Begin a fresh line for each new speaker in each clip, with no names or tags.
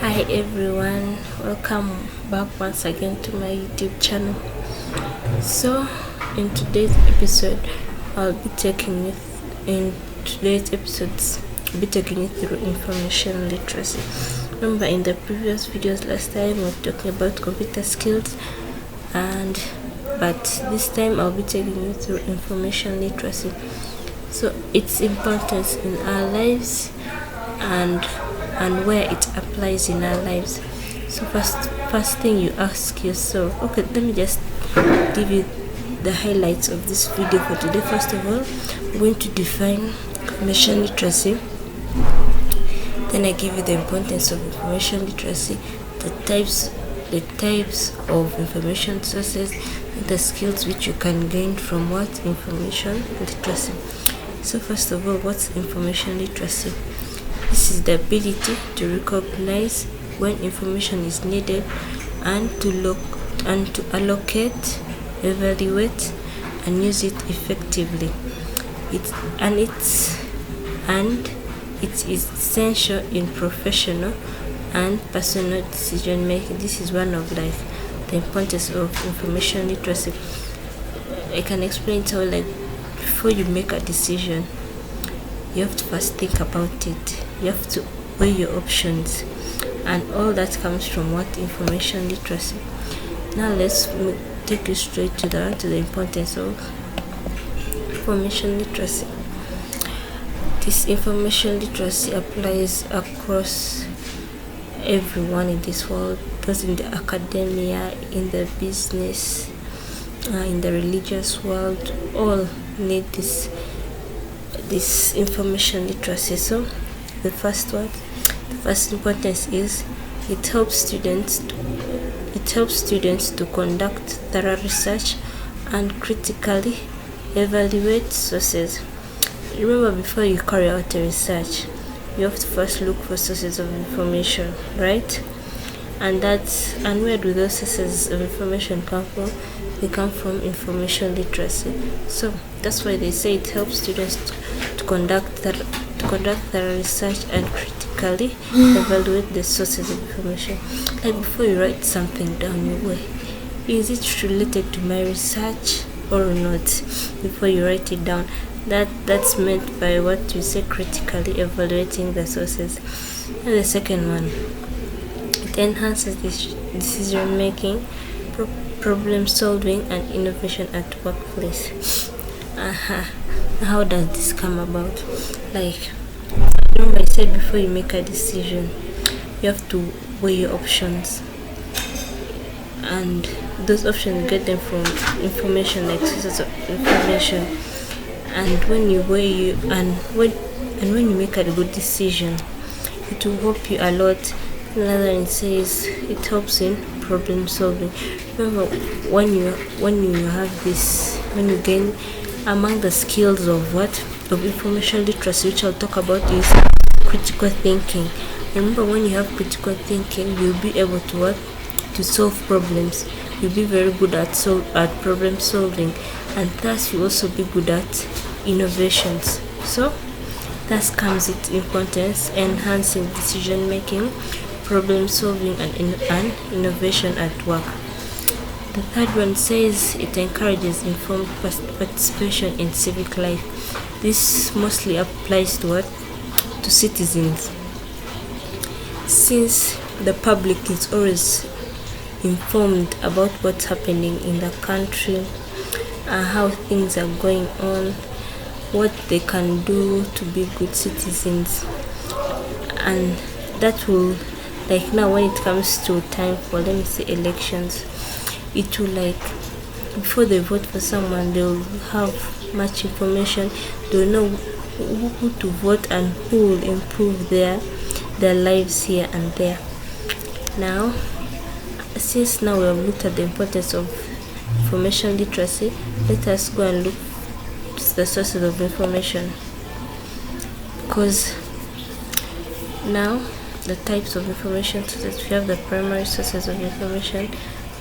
Hi everyone, welcome back once again to my YouTube channel. So in today's episode I'll be taking you through information literacy. Remember, in the previous videos last time we were talking about computer skills, but this time I'll be taking you through information literacy. So its importance in our lives and where it applies in our lives. So first thing you ask yourself, okay, let me just give you the highlights of this video for today. First of all, we're going to define information literacy. Then I give you the importance of information literacy, the types of information sources, and the skills which you can gain from what information literacy. So first of all, what's information literacy? This is the ability to recognize when information is needed and to allocate, evaluate, and use it effectively. It is essential in professional and personal decision making. This is one of the importance of information literacy. I can explain it how, before you make a decision, you have to first think about it. You have to weigh your options, and all that comes from what information literacy. Now let's take you straight to the importance of information literacy. This information literacy applies across everyone in this world, those in the academia, in the business, in the religious world. All need this information literacy. So the first importance is it helps students to conduct thorough research and critically evaluate sources. Remember, before you carry out a research, you have to first look for sources of information, right? And where do those sources of information come from? They come from information literacy. So that's why they say it helps students to conduct thorough research and critically evaluate the sources of information. Like, before you write something down, you weigh, is it related to my research or not? Before you write it down, that's meant by what you say, critically evaluating the sources. And the second one, it enhances decision making, problem solving, and innovation at workplace. How does this come about? Remember, I said before you make a decision, you have to weigh your options, and those options, get them from information, like sources of information. And when you weigh when you make a good decision, it will help you a lot. Another one says it helps in problem solving. Remember, when you gain among the skills of information literacy, which I'll talk about, is critical thinking. Remember, when you have critical thinking, you'll be able to solve problems. You'll be very good at problem solving, and thus you'll also be good at innovations. So thus comes its importance, enhancing decision making, problem solving, and innovation at work. The third one says it encourages informed participation in civic life. This mostly applies to citizens, since the public is always informed about what's happening in the country, how things are going on, what they can do to be good citizens. And that will, now when it comes to time for, let me say, elections, it will, before they vote for someone, they'll have much information. They'll know who to vote and who will improve their lives here and there. Now, since now we have looked at the importance of information literacy, let us go and look at the sources of information. Because now, the types of information sources, we have the primary sources of information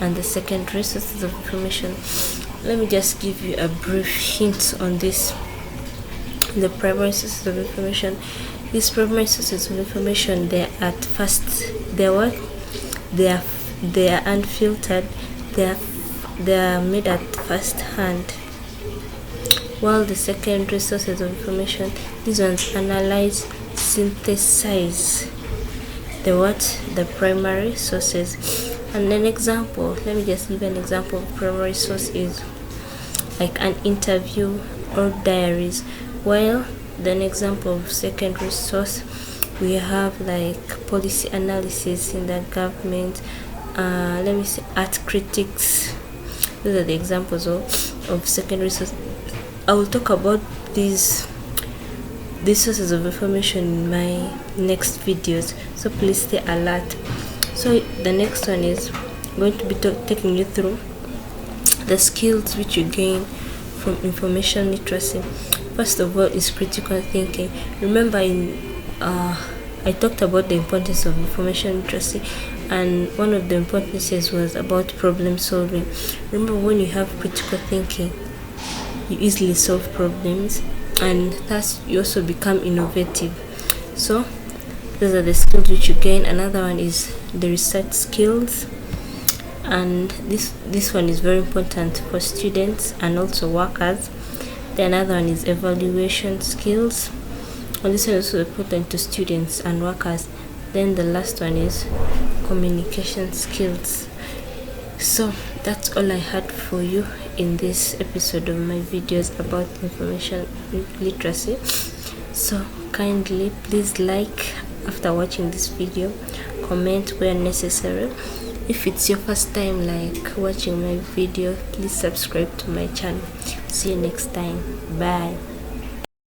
and the secondary sources of information. Let me just give you a brief hint on this. The primary sources of information, These primary sources of information, they're at first, they're what? They are unfiltered, they are made at first hand. While the secondary sources of information, these ones analyze, synthesize the primary sources. And an example, let me just give an example of primary source is like an interview or diaries, while an example of secondary source, we have like policy analysis in the government, let me say art critics. Those are the examples of secondary source. I will talk about these sources of information in my next videos, so please stay alert. So the next one is going to be taking you through the skills which you gain from information literacy. First of all is critical thinking. Remember I talked about the importance of information literacy, and one of the importances was about problem solving. Remember, when you have critical thinking, you easily solve problems, and thus you also become innovative. So those are the skills which you gain. Another one is the research skills, and this one is very important for students and also workers. The another one is evaluation skills, and this one is also important to students and workers. Then the last one is communication skills. So that's all I had for you in this episode of my videos about information literacy. So kindly please like after watching this video, comment where necessary. If it's your first time like watching my video, please subscribe to my channel. See you next time. Bye.